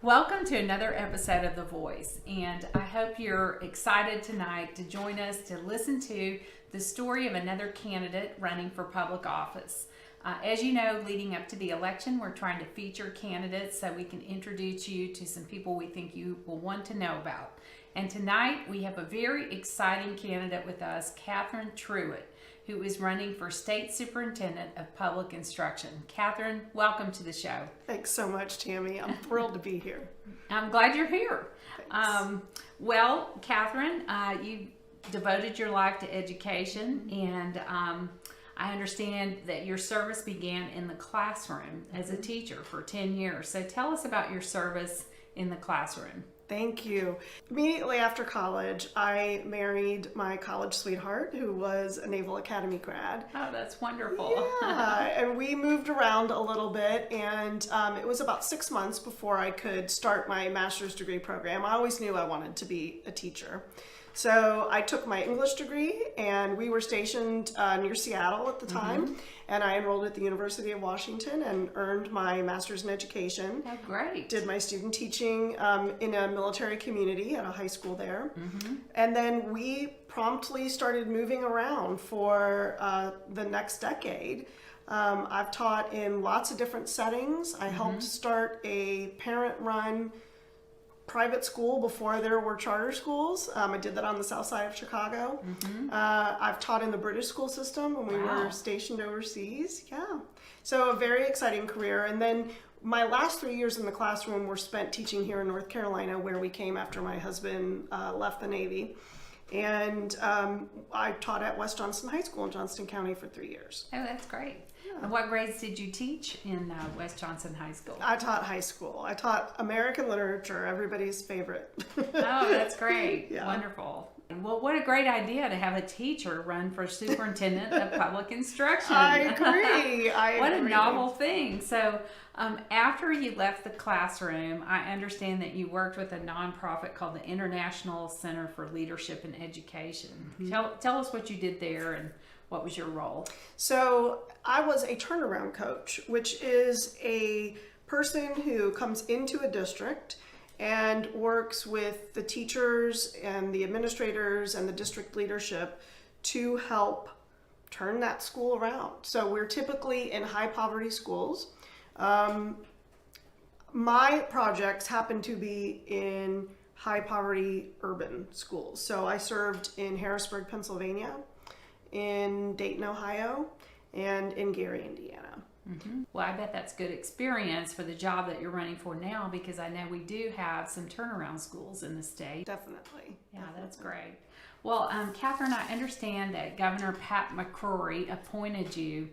Welcome to another episode of The Voice, and I hope you're excited tonight to join us to listen to the story of another candidate running for public office. As you know, leading up to the election, we're trying to feature candidates so we can introduce you to some people we think you will want to know about. And tonight we have a very exciting candidate with us, Catherine Truitt, who is running for State Superintendent of Public Instruction. Catherine, welcome to the show. Thanks so much, Tammy. I'm thrilled to be here. I'm glad you're here. Well, Catherine, you devoted your life to education, and I understand that your service began in the classroom as a teacher for 10 years. So tell us about your service in the classroom. Thank you. Immediately after college, I married my college sweetheart, who was a Naval Academy grad. Oh, that's wonderful. Yeah, and we moved around a little bit, and it was about 6 months before I could start my master's degree program. I always knew I wanted to be a teacher. So I took my English degree, and we were stationed near Seattle at the time, and I enrolled at the University of Washington and earned my master's in education. Oh, great. Did my student teaching in a military community at a high school there. And then we promptly started moving around for the next decade. I've taught in lots of different settings. I helped start a parent-run private school before there were charter schools. I did that on the south side of Chicago. I've taught in the British school system when we were stationed overseas. Yeah. So a very exciting career. And then my last 3 years in the classroom were spent teaching here in North Carolina, where we came after my husband left the Navy. And I taught at West Johnston High School in Johnston County for 3 years. Oh, that's great. And what grades did you teach in West Johnston High School? I taught high school. I taught American literature, everybody's favorite. Oh, that's great. Yeah. Wonderful. Well, what a great idea to have a teacher run for Superintendent of Public Instruction. I agree. What a novel thing. So after you left the classroom, I understand that you worked with a nonprofit called the International Center for Leadership and Education. Tell us what you did there and what was your role? So I was a turnaround coach, which is a person who comes into a district and works with the teachers and the administrators and the district leadership to help turn that school around. So we're typically in high poverty schools. My projects happen to be in high poverty urban schools. So I served in Harrisburg, Pennsylvania, in Dayton, Ohio, and in Gary, Indiana. Well, I bet that's good experience for the job that you're running for now, because I know we do have some turnaround schools in the state. Definitely. Yeah, that's great. Well, Catherine, I understand that Governor Pat McCrory appointed you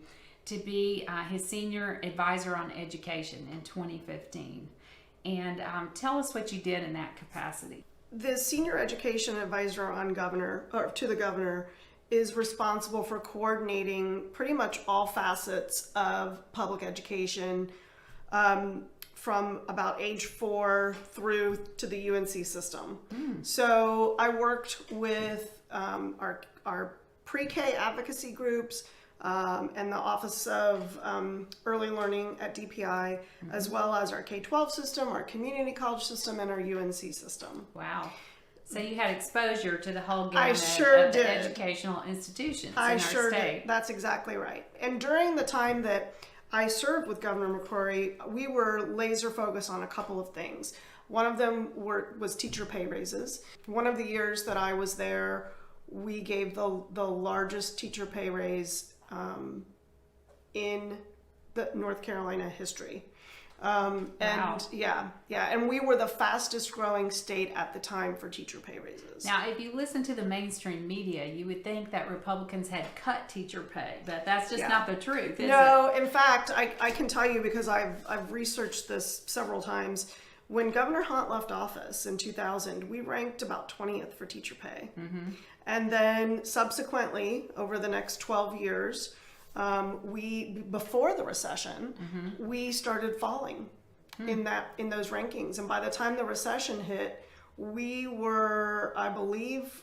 to be his senior advisor on education in 2015. And tell us what you did in that capacity. The senior education advisor to the governor is responsible for coordinating pretty much all facets of public education from about age 4 through to the UNC system. So I worked with our pre-K advocacy groups and the Office of Early Learning at DPI, as well as our K-12 system, our community college system, and our UNC system. Wow. So you had exposure to the whole I gamut sure of the did. educational institutions in I our sure state. did. That's exactly right. And during the time that I served with Governor McCrory, we were laser focused on a couple of things. One of them was teacher pay raises. One of the years that I was there, we gave the largest teacher pay raise in the North Carolina history. Wow. And we were the fastest growing state at the time for teacher pay raises. Now, if you listen to the mainstream media, you would think that Republicans had cut teacher pay, but that's just not the truth, is it? In fact, I can tell you, because I've researched this several times. When Governor Hunt left office in 2000, we ranked about 20th for teacher pay. And then subsequently, over the next 12 years, before the recession, we started falling in those rankings. And by the time the recession hit, we were, I believe,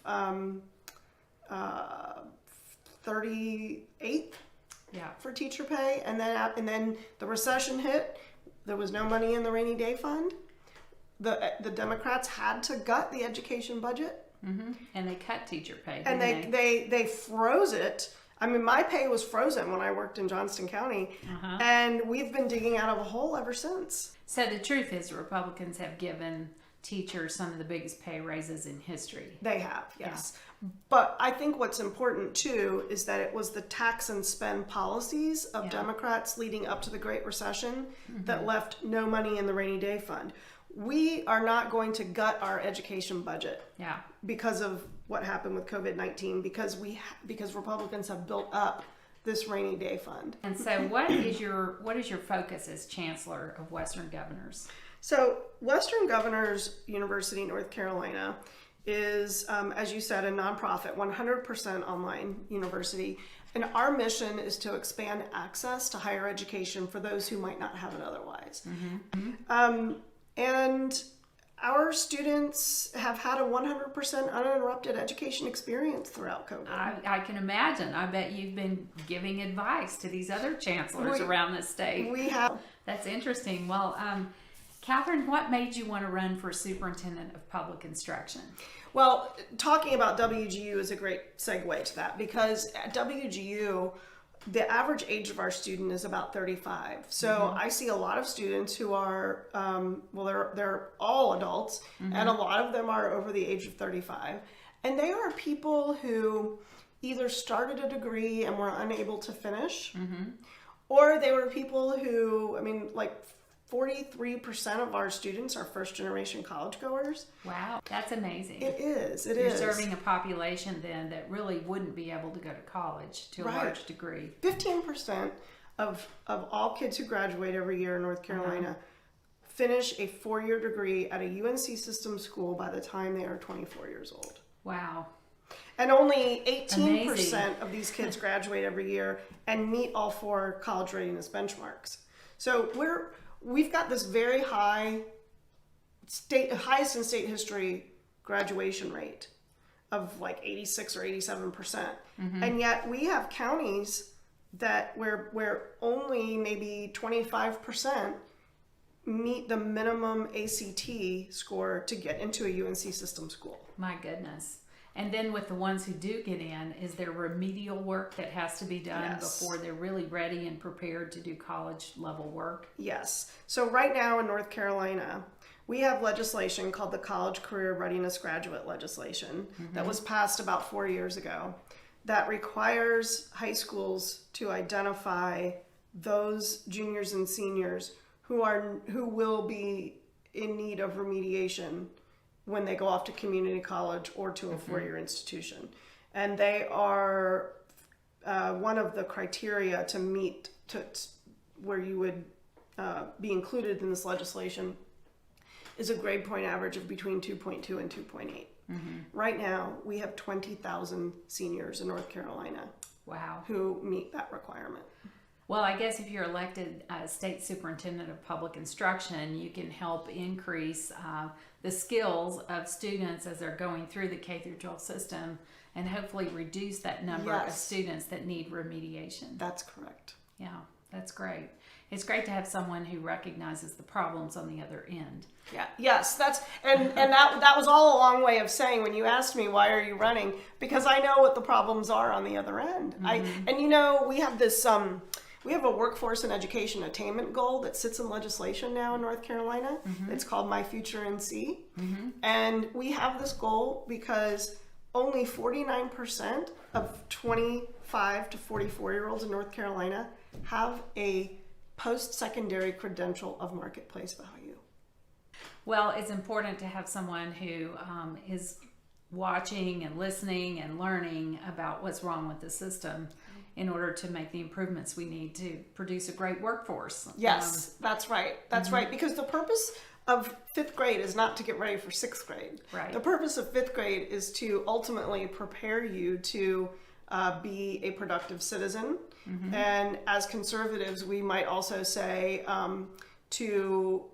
38th for teacher pay. And then the recession hit. There was no money in the rainy day fund. the Democrats had to gut the education budget. And they cut teacher pay. And they froze it. I mean, my pay was frozen when I worked in Johnston County, and we've been digging out of a hole ever since. So the truth is, Republicans have given teachers some of the biggest pay raises in history. They have, yes. Yeah. But I think what's important too is that it was the tax and spend policies of Democrats leading up to the Great Recession that left no money in the rainy day fund. We are not going to gut our education budget because of what happened with COVID-19, because Republicans have built up this rainy day fund. And so what is your focus as Chancellor of Western Governors? So Western Governors University, North Carolina is, as you said, a nonprofit, 100% online university. And our mission is to expand access to higher education for those who might not have it otherwise. And our students have had a 100% uninterrupted education experience throughout COVID. I can imagine. I bet you've been giving advice to these other chancellors around the state. We have. That's interesting. Well, Catherine, what made you want to run for Superintendent of Public Instruction? Well, talking about WGU is a great segue to that, because at WGU, the average age of our student is about 35. So I see a lot of students who are, they're all adults, and a lot of them are over the age of 35. And they are people who either started a degree and were unable to finish, or they were people who, 43% of our students are first generation college goers. Wow, that's amazing. It is. You're serving a population then that really wouldn't be able to go to college to a large degree. 15% of all kids who graduate every year in North Carolina finish a 4-year degree at a UNC system school by the time they are 24 years old. Wow. And only 18% of these kids graduate every year and meet all 4 college readiness benchmarks. So we've got this very highest in state history graduation rate of like 86 or 87%. And yet we have counties that where only maybe 25% meet the minimum ACT score to get into a UNC system school. My goodness. And then with the ones who do get in, is there remedial work that has to be done before they're really ready and prepared to do college level work? Yes. So right now in North Carolina, we have legislation called the College Career Readiness Graduate Legislation that was passed about 4 years ago that requires high schools to identify those juniors and seniors who will be in need of remediation when they go off to community college or to a 4-year institution. And they are one of the criteria to meet where you would be included in this legislation is a grade point average of between 2.2 and 2.8. Right now, we have 20,000 seniors in North Carolina who meet that requirement. Well, I guess if you're elected state superintendent of public instruction, you can help increase the skills of students as they're going through the K through 12 system and hopefully reduce that number of students that need remediation. That's correct. Yeah, that's great. It's great to have someone who recognizes the problems on the other end. Yeah. Yes, and that was all a long way of saying when you asked me why are you running, because I know what the problems are on the other end. We have this we have a workforce and education attainment goal that sits in legislation now in North Carolina. It's called My Future NC. And we have this goal because only 49% of 25 to 44-year-olds in North Carolina have a post-secondary credential of marketplace value. Well, it's important to have someone who is watching and listening and learning about what's wrong with the system in order to make the improvements we need to produce a great workforce. Yes, that's right. That's right. Because the purpose of 5th grade is not to get ready for 6th grade. Right. The purpose of 5th grade is to ultimately prepare you to be a productive citizen. And as conservatives, we might also say to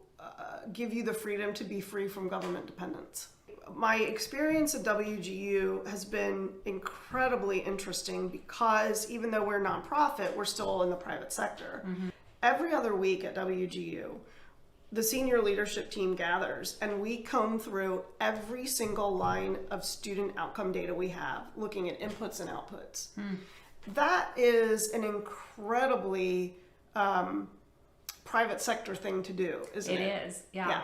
give you the freedom to be free from government dependence. My experience at WGU has been incredibly interesting because even though we're a nonprofit, we're still in the private sector. Every other week at WGU, the senior leadership team gathers and we comb through every single line of student outcome data we have, looking at inputs and outputs. That is an incredibly private sector thing to do, isn't it? It is, yeah.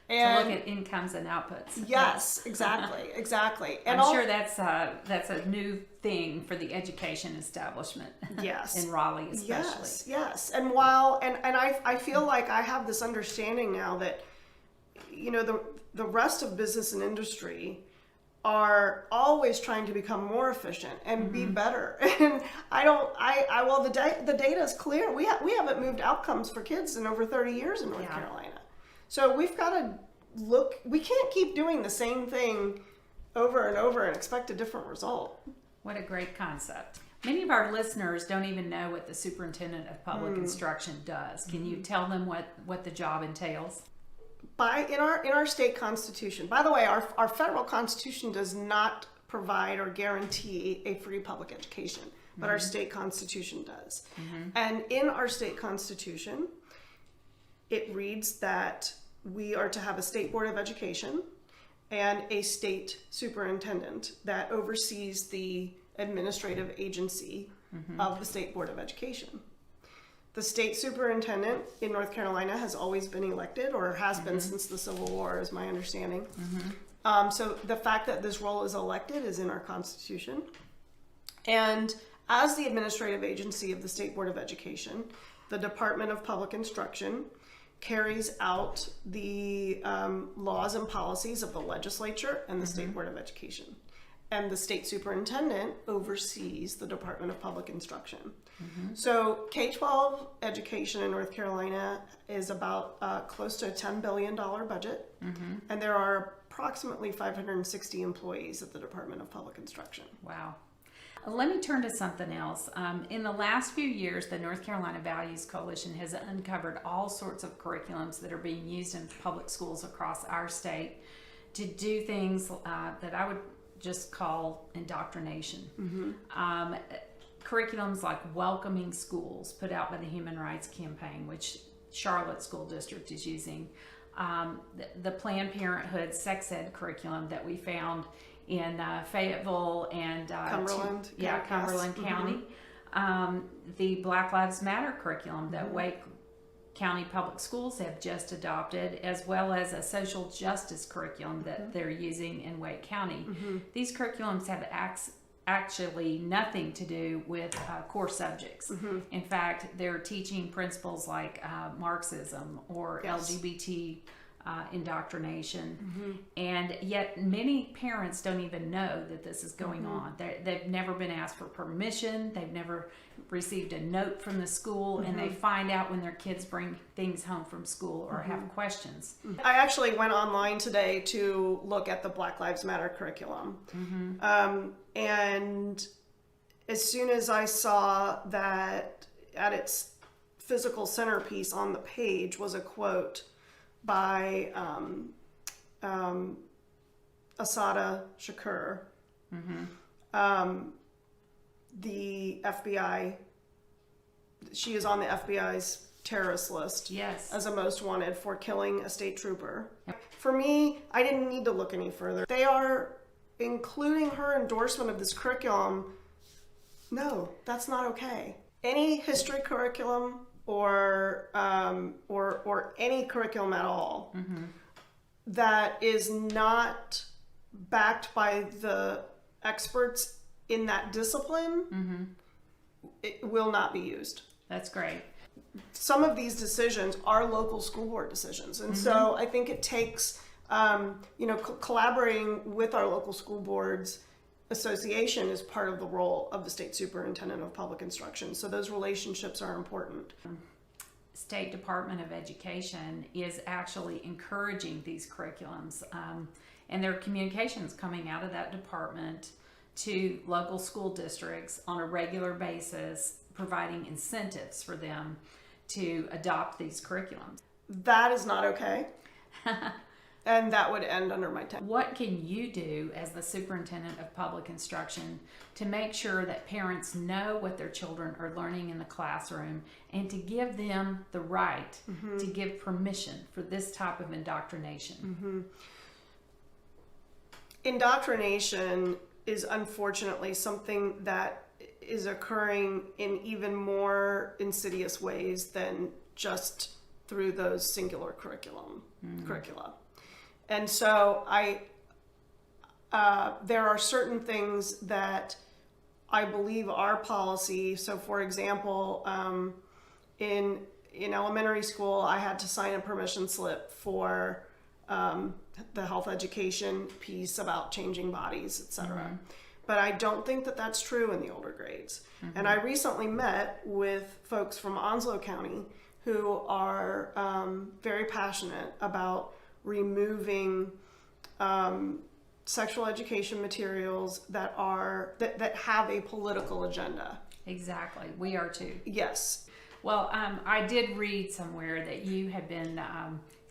And to look at incomes and outputs. yes, exactly. And I'm sure that's a new thing for the education establishment. Yes. In Raleigh especially. Yes. And while and I feel like I have this understanding now that, you know, the rest of business and industry are always trying to become more efficient and be better. And well, the data is clear. We haven't moved outcomes for kids in over 30 years in North Carolina. So we've got to look, we can't keep doing the same thing over and over and expect a different result. What a great concept. Many of our listeners don't even know what the Superintendent of Public Instruction does. Can you tell them what the job entails? In our state constitution, by the way, our federal constitution does not provide or guarantee a free public education, but our state constitution does. And in our state constitution, it reads that we are to have a state board of education and a state superintendent that oversees the administrative agency of the state board of education. The state superintendent in North Carolina has always been elected, or has been since the Civil War, is my understanding. So the fact that this role is elected is in our Constitution. And as the administrative agency of the State Board of Education, the Department of Public Instruction carries out the laws and policies of the legislature and the State Board of Education. And the state superintendent oversees the Department of Public Instruction. So K-12 education in North Carolina is about close to a $10 billion budget. And there are approximately 560 employees at the Department of Public Instruction. Wow. Let me turn to something else. In the last few years, the North Carolina Values Coalition has uncovered all sorts of curriculums that are being used in public schools across our state to do things that I would just call indoctrination. Curriculums like welcoming schools, put out by the Human Rights Campaign, which Charlotte School District is using. The Planned Parenthood sex ed curriculum that we found in Fayetteville and Cumberland. Cumberland County. The Black Lives Matter curriculum that Wake County Public Schools have just adopted, as well as a social justice curriculum that they're using in Wake County. These curriculums have actually nothing to do with core subjects. In fact, they're teaching principles like Marxism or LGBT indoctrination, and yet many parents don't even know that this is going on. They've never been asked for permission, they've never received a note from the school, and they find out when their kids bring things home from school or have questions. I actually went online today to look at the Black Lives Matter curriculum, and as soon as I saw that at its physical centerpiece on the page was a quote by Assata Shakur, the FBI. She is on the FBI's terrorist list as a most wanted for killing a state trooper. For me, I didn't need to look any further. They are including her endorsement of this curriculum. No, that's not okay. Any history curriculum or any curriculum at all that is not backed by the experts in that discipline, it will not be used. That's great. Some of these decisions are local school board decisions, and so I think it takes collaborating with our local school boards association is part of the role of the state superintendent of public instruction. So those relationships are important. State Department of Education is actually encouraging these curriculums, and there are communications coming out of that department to local school districts on a regular basis, providing incentives for them to adopt these curriculums. That is not okay. And that would end under my tenure. What can you do as the superintendent of public instruction to make sure that parents know what their children are learning in the classroom and to give them the right to give permission for this type of indoctrination? Indoctrination is unfortunately something that is occurring in even more insidious ways than just through those singular curricula. And so there are certain things that I believe our policy. So, for example, in elementary school, I had to sign a permission slip for the health education piece about changing bodies, etc. But I don't think that that's true in the older grades. And I recently met with folks from Onslow County who are very passionate about removing sexual education materials that have a political agenda. Exactly. We are too. Yes. Well, I did read somewhere that you have been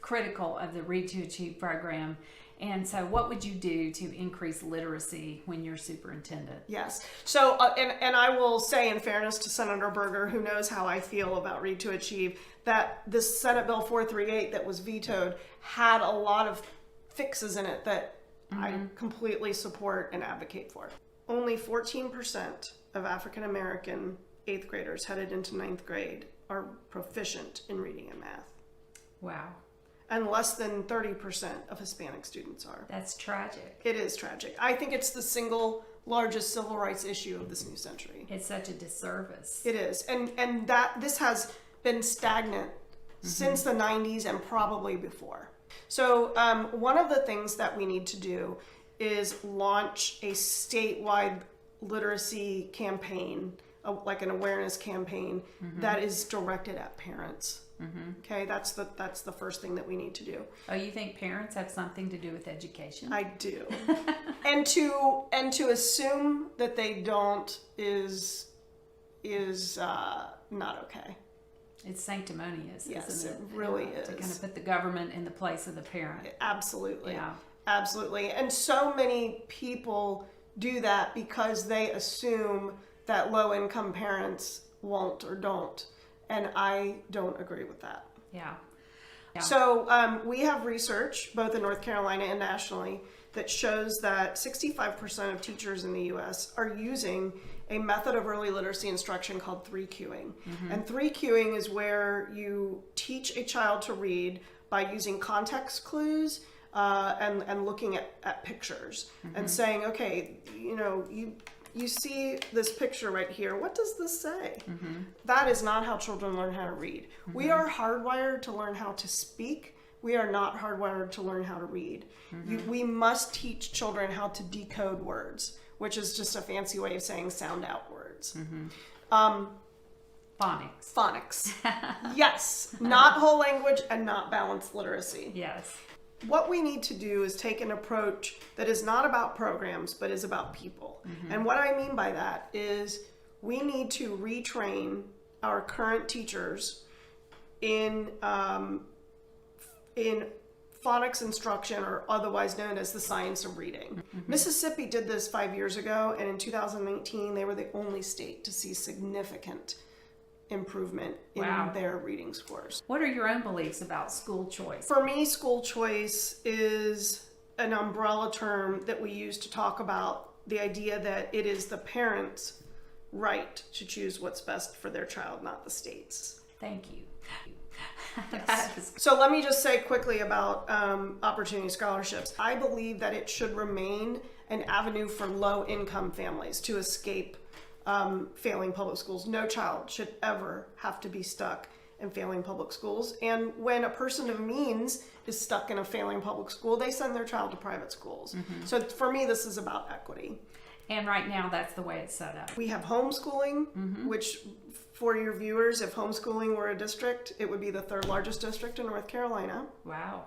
critical of the Read to Achieve program. And so what would you do to increase literacy when you're superintendent? Yes. So, and I will say, in fairness to Senator Berger, who knows how I feel about Read to Achieve, that this Senate Bill 438 that was vetoed had a lot of fixes in it that I completely support and advocate for. Only 14% of African American 8th graders headed into 9th grade are proficient in reading and math. Wow. And less than 30% of Hispanic students are. That's tragic. It is tragic. I think it's the single largest civil rights issue of this new century. It's such a disservice. It is. And that this has been stagnant since the 90s and probably before. So one of the things that we need to do is launch a statewide literacy campaign, like an awareness campaign that is directed at parents. Okay, that's the first thing that we need to do. Oh, you think parents have something to do with education? I do. and to assume that they don't is not okay. It's sanctimonious, yes, isn't it? It really is. To kind of put the government in the place of the parent. Absolutely. Yeah. Absolutely. And so many people do that because they assume that low-income parents won't or don't. And I don't agree with that. Yeah. So we have research, both in North Carolina and nationally, that shows that 65% of teachers in the U.S. are using a method of early literacy instruction called 3Qing. And 3Qing is where you teach a child to read by using context clues and looking at pictures and saying, okay, you see this picture right here. What does this say? That is not how children learn how to read. We are hardwired to learn how to speak. We are not hardwired to learn how to read. We must teach children how to decode words, which is just a fancy way of saying sound out words. Phonics. Yes. Not whole language and not balanced literacy. Yes. What we need to do is take an approach that is not about programs, but is about people. And what I mean by that is we need to retrain our current teachers in phonics instruction, or otherwise known as the science of reading. Mississippi did this 5 years ago, and in 2019, they were the only state to see significant improvement in their reading scores. What are your own beliefs about school choice? For me, school choice is an umbrella term that we use to talk about the idea that it is the parents' right to choose what's best for their child, not the state's. Thank you. Yes. So let me just say quickly about opportunity scholarships. I believe that it should remain an avenue for low-income families to escape failing public schools. No child should ever have to be stuck in failing public schools. And when a person of means is stuck in a failing public school, they send their child to private schools. So for me, this is about equity. And right now, that's the way it's set up. We have homeschooling, which, for your viewers, if homeschooling were a district, it would be the 3rd largest district in North Carolina. Wow.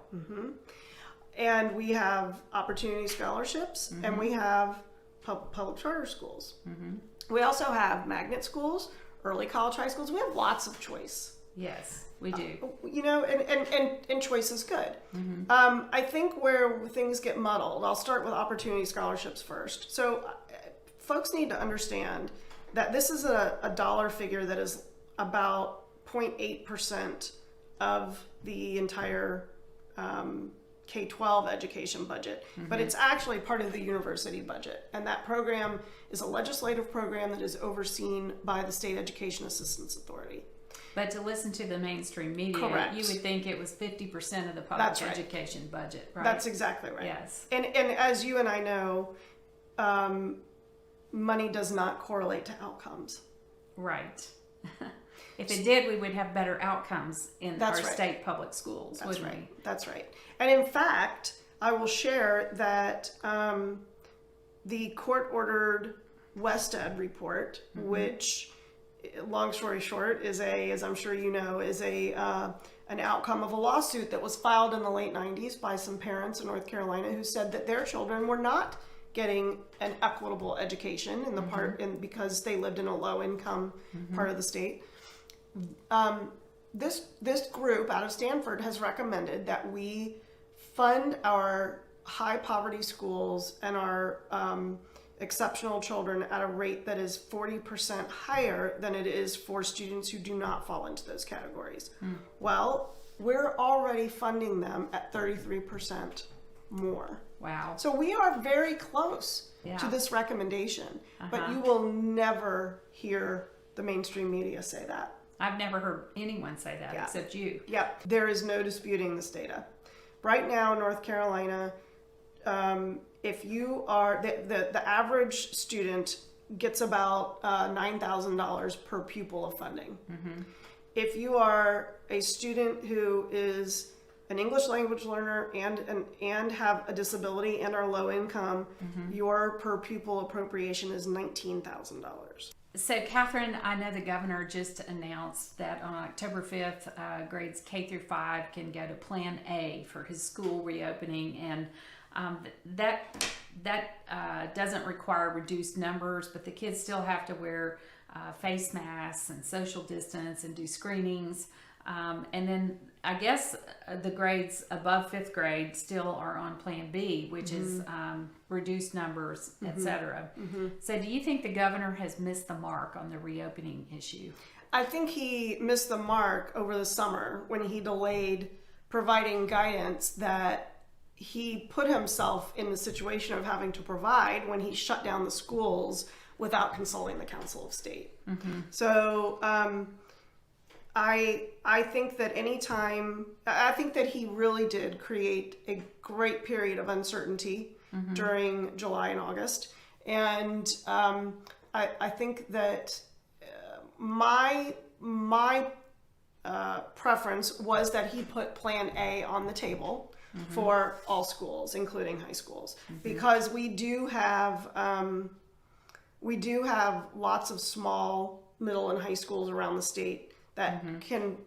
And we have opportunity scholarships, and we have public charter schools. We also have magnet schools, early college high schools. We have lots of choice. Yes. We do. And choice is good. I think where things get muddled, I'll start with opportunity scholarships first. So folks need to understand that this is a dollar figure that is about 0.8% of the entire K-12 education budget, but it's actually part of the university budget. And that program is a legislative program that is overseen by the State Education Assistance Authority. But to listen to the mainstream media, Correct. you would think it was 50% of the public education budget, right? That's exactly right. Yes. And as you and I know, money does not correlate to outcomes. Right. If it did, we would have better outcomes in our state public schools, wouldn't we? That's right. And in fact, I will share that the court-ordered West Ed report, which, long story short, is as I'm sure you know, is an outcome of a lawsuit that was filed in the late 90s by some parents in North Carolina who said that their children were not getting an equitable education in the because they lived in a low-income part of the state. This group out of Stanford has recommended that we fund our high poverty schools and our exceptional children at a rate that is 40% higher than it is for students who do not fall into those categories. Well, we're already funding them at 33% more. Wow. So we are very close to this recommendation, but you will never hear the mainstream media say that. I've never heard anyone say that except you. Yep. There is no disputing this data. Right now, North Carolina, if you are, the average student gets about $9,000 per pupil of funding. If you are a student who is an English language learner and have a disability and are low income, your per pupil appropriation is $19,000. So, Catherine, I know the governor just announced that on October 5th, grades K through 5 can go to Plan A for his school reopening, and that doesn't require reduced numbers, but the kids still have to wear face masks and social distance and do screenings. And then I guess the grades above 5th grade still are on Plan B, which is reduced numbers, etc. So do you think the governor has missed the mark on the reopening issue? I think he missed the mark over the summer when he delayed providing guidance that he put himself in the situation of having to provide when he shut down the schools without consulting the Council of State. So I think that I think that he really did create a great period of uncertainty during July and August. And I think that my preference was that he put Plan A on the table for all schools, including high schools, because we do have lots of small, middle, and high schools around the state that can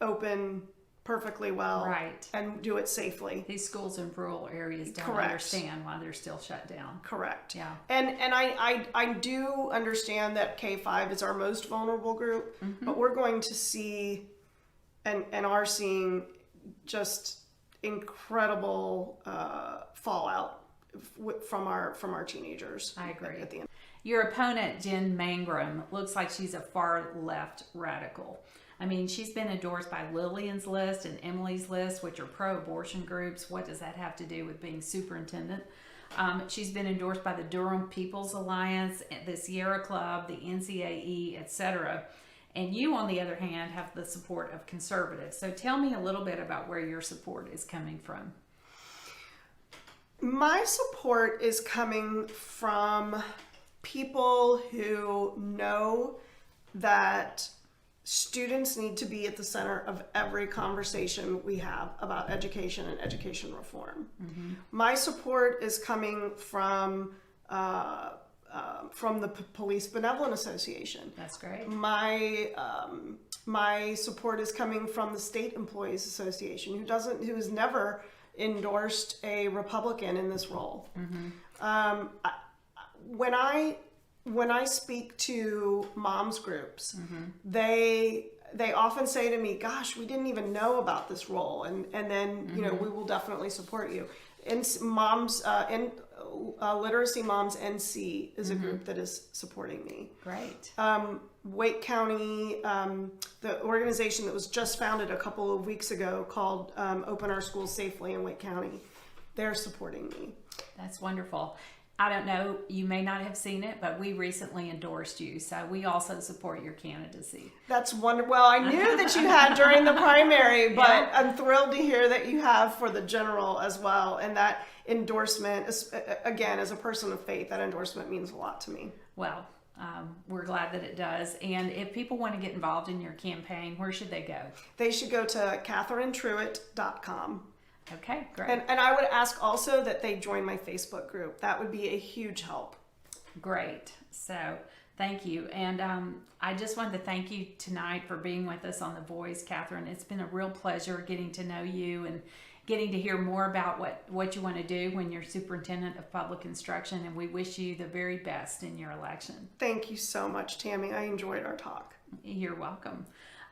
open perfectly well and do it safely. These schools in rural areas don't understand why they're still shut down. Correct. Yeah. And I do understand that K-5 is our most vulnerable group, but we're going to see and are seeing just incredible fallout from our teenagers. I agree. At the end. Your opponent, Jen Mangrum, looks like she's a far left radical. I mean, she's been endorsed by Lillian's List and Emily's List, which are pro-abortion groups. What does that have to do with being superintendent? She's been endorsed by the Durham People's Alliance, the Sierra Club, the NCAE, etc. And you, on the other hand, have the support of conservatives. So tell me a little bit about where your support is coming from. My support is coming from people who know that students need to be at the center of every conversation we have about education and education reform. My support is coming from the Police Benevolent Association. That's great. My support is coming from the State Employees Association, who has never endorsed a Republican in this role. When I speak to moms groups, they they often say to me, gosh, we didn't even know about this role. And then, you know, we will definitely support you. And Literacy Moms NC is a group that is supporting me. Great. Wake County, the organization that was just founded a couple of weeks ago called Open Our Schools Safely in Wake County, they're supporting me. That's wonderful. I don't know, you may not have seen it, but we recently endorsed you, so we also support your candidacy. That's wonderful. Well, I knew that you had during the primary, but Yeah. I'm thrilled to hear that you have for the general as well. And that endorsement, again, as a person of faith, that endorsement means a lot to me. Well, we're glad that it does. And if people want to get involved in your campaign, where should they go? They should go to catherinetruitt.com. Okay, great. And I would ask also that they join my Facebook group. That would be a huge help. Great. So thank you. And I just wanted to thank you tonight for being with us on The Voice, Catherine. It's been a real pleasure getting to know you and getting to hear more about what you want to do when you're superintendent of public instruction. And we wish you the very best in your election. Thank you so much, Tammy. I enjoyed our talk. You're welcome.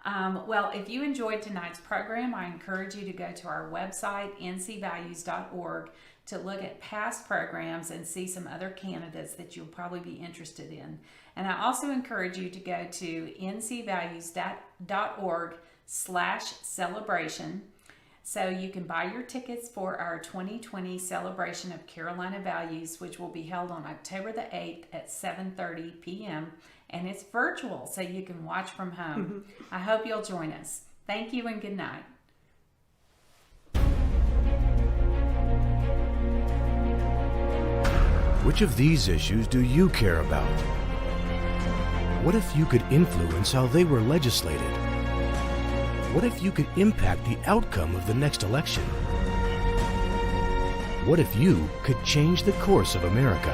Well, if you enjoyed tonight's program, I encourage you to go to our website, ncvalues.org, to look at past programs and see some other candidates that you'll probably be interested in. And I also encourage you to go to ncvalues.org/celebration so you can buy your tickets for our 2020 celebration of Carolina Values, which will be held on October the 8th at 7:30 p.m. And it's virtual, so you can watch from home. I hope you'll join us. Thank you and good night. Which of these issues do you care about? What if you could influence how they were legislated? What if you could impact the outcome of the next election? What if you could change the course of America?